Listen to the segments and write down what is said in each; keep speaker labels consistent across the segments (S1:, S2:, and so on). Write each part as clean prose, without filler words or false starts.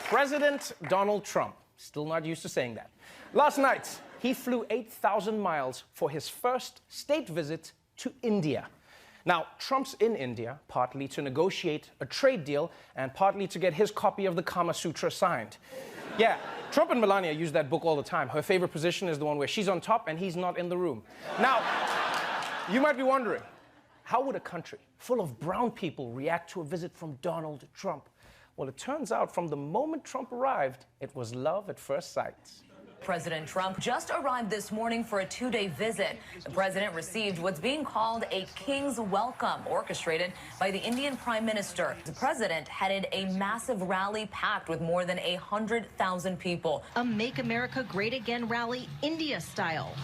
S1: President Donald Trump, still not used to saying that. Last night, he flew 8,000 miles for his first state visit to India. Now, Trump's in India partly to negotiate a trade deal and partly to get his copy of the Kama Sutra signed. Yeah, Trump and Melania use that book all the time. Her favorite position is the one where she's on top and he's not in the room. Now, you might be wondering, how would a country full of brown people react to a visit from Donald Trump? Well, it turns out from the moment Trump arrived, it was love at first sight.
S2: President Trump just arrived this morning for a two-day visit. The president received what's being called a king's welcome, orchestrated by the Indian Prime Minister. The president headed a massive rally packed with more than 100,000 people.
S3: A Make America Great Again rally, India style.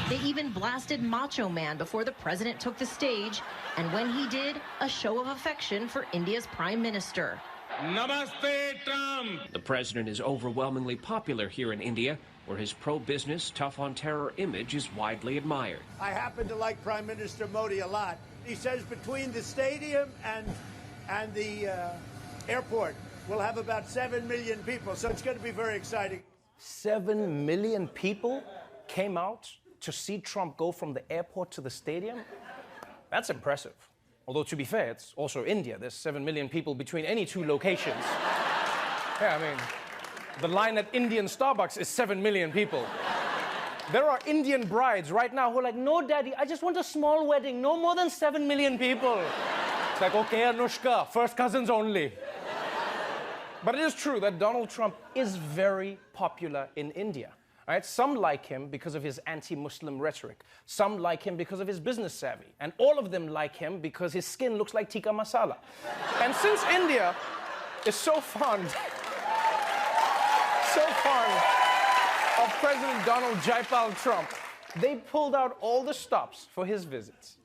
S3: They even blasted Macho Man before the president took the stage. And when he did, a show of affection for India's Prime Minister.
S4: Namaste, Trump!
S5: The president is overwhelmingly popular here in India, where his pro-business, tough-on-terror image is widely admired.
S6: I happen to like Prime Minister Modi a lot. He says between the stadium and the airport, we'll have about 7 million people, so it's going to be very exciting.
S1: 7 million people came out to see Trump go from the airport to the stadium? That's impressive. Although, to be fair, it's also India. There's 7 million people between any two locations. Yeah, I mean, the line at Indian Starbucks is 7 million people. There are Indian brides right now who are like, no, daddy, I just want a small wedding, no more than 7 million people. It's like, okay, Anushka, first cousins only. But it is true that Donald Trump is very popular in India. Right? Some like him because of his anti-Muslim rhetoric. Some like him because of his business savvy. And all of them like him because his skin looks like tikka masala. And since India is so fond of President Donald Jaipal Trump, they pulled out all the stops for his visits.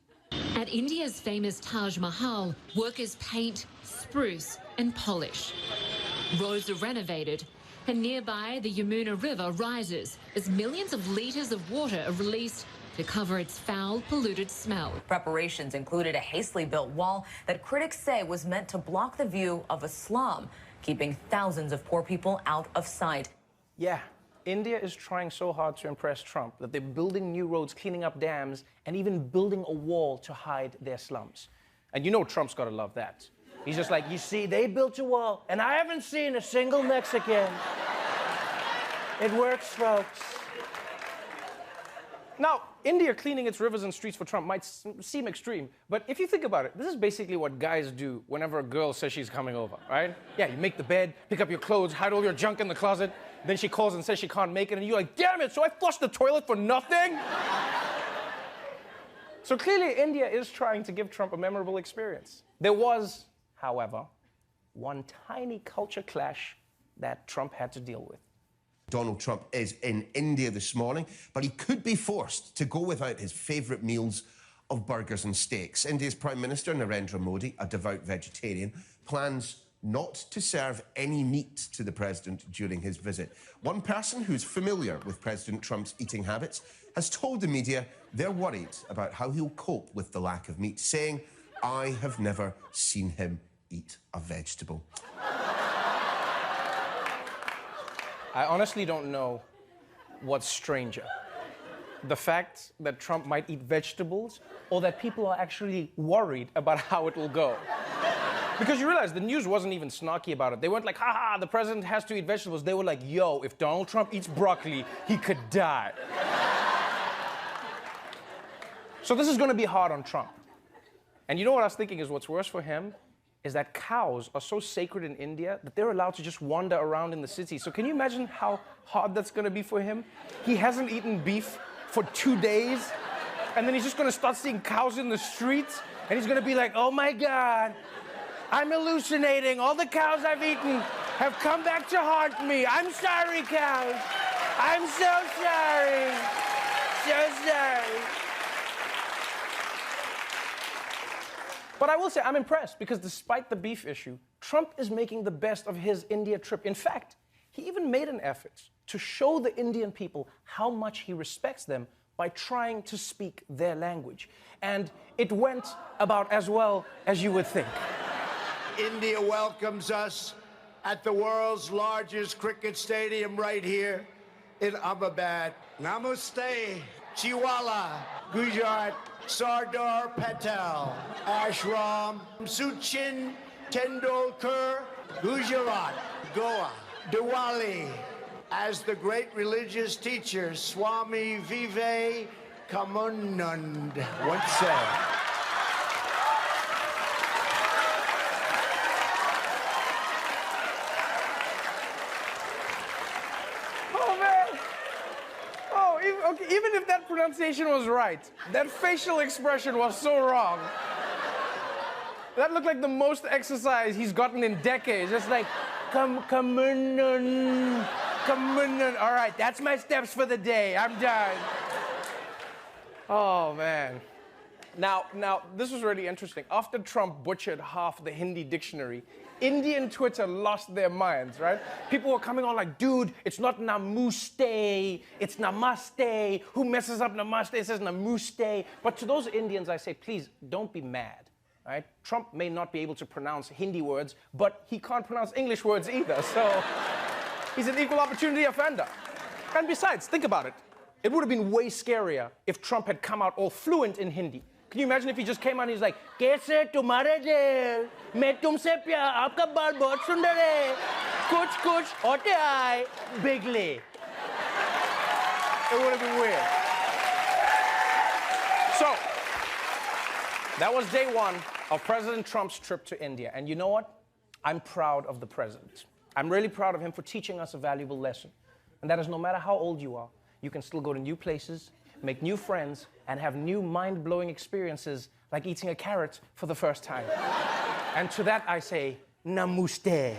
S7: At India's famous Taj Mahal, workers paint, spruce and polish. Roads are renovated. And nearby, the Yamuna River rises as millions of litres of water are released to cover its foul, polluted smell.
S2: Preparations included a hastily built wall that critics say was meant to block the view of a slum, keeping thousands of poor people out of sight.
S1: Yeah, India is trying so hard to impress Trump that they're building new roads, cleaning up dams, and even building a wall to hide their slums. And you know Trump's got to love that. He's just like, you see, they built a wall, and I haven't seen a single Mexican. It works, folks. Now, India cleaning its rivers and streets for Trump might seem extreme, but if you think about it, this is basically what guys do whenever a girl says she's coming over, right? Yeah, you make the bed, pick up your clothes, hide all your junk in the closet, then she calls and says she can't make it, and you're like, damn it, so I flushed the toilet for nothing? So clearly, India is trying to give Trump a memorable experience. There was, however, one tiny culture clash that Trump had to deal with.
S8: Donald Trump is in India this morning, but he could be forced to go without his favourite meals of burgers and steaks. India's Prime Minister, Narendra Modi, a devout vegetarian, plans not to serve any meat to the president during his visit. One person who's familiar with President Trump's eating habits has told the media they're worried about how he'll cope with the lack of meat, saying, I have never seen him eat a vegetable.
S1: I honestly don't know what's stranger. The fact that Trump might eat vegetables, or that people are actually worried about how it will go. Because you realize the news wasn't even snarky about it. They weren't like, haha, the president has to eat vegetables. They were like, yo, if Donald Trump eats broccoli, he could die. So this is going to be hard on Trump. And you know what I was thinking is what's worse for him is that cows are so sacred in India that they're allowed to just wander around in the city. So can you imagine how hard that's going to be for him? He hasn't eaten beef for 2 days, and then he's just going to start seeing cows in the streets, and he's going to be like, oh my God, I'm hallucinating. All the cows I've eaten have come back to haunt me. I'm sorry, cows. I'm so sorry. So sorry. But I will say I'm impressed because despite the beef issue, Trump is making the best of his India trip. In fact, he even made an effort to show the Indian people how much he respects them by trying to speak their language. And it went about as well as you would think.
S6: India welcomes us at the world's largest cricket stadium right here in Ahmedabad. Namaste, Chiwala, Gujarat, Sardar Patel, Ashram, Sachin Tendulkar, Gujarat, Goa, Diwali. As the great religious teacher Swami Vivekanand once said.
S1: Oh, man. Oh, even if that pronunciation was right, that facial expression was so wrong. That looked like the most exercise he's gotten in decades. Just like, come on. All right, that's my steps for the day. I'm done. Oh, man. Now, this was really interesting. After Trump butchered half the Hindi dictionary, Indian Twitter lost their minds, right? People were coming on like, dude, it's not namaste, it's namaste. Who messes up namaste? It says namaste. But to those Indians, I say, please, don't be mad, right? Trump may not be able to pronounce Hindi words, but he can't pronounce English words either, so he's an equal opportunity offender. And besides, think about it. It would have been way scarier if Trump had come out all fluent in Hindi. Can you imagine if he just came out and he's like, "Kaise tumhare dil, main tumse pyar, aapka baal bahut sundar hai, kuch hote aaye, bigly." It would have been weird. So, that was day one of President Trump's trip to India. And you know what? I'm proud of the president. I'm really proud of him for teaching us a valuable lesson. And that is no matter how old you are, you can still go to new places, make new friends, and have new mind-blowing experiences like eating a carrot for the first time. And to that I say, namaste.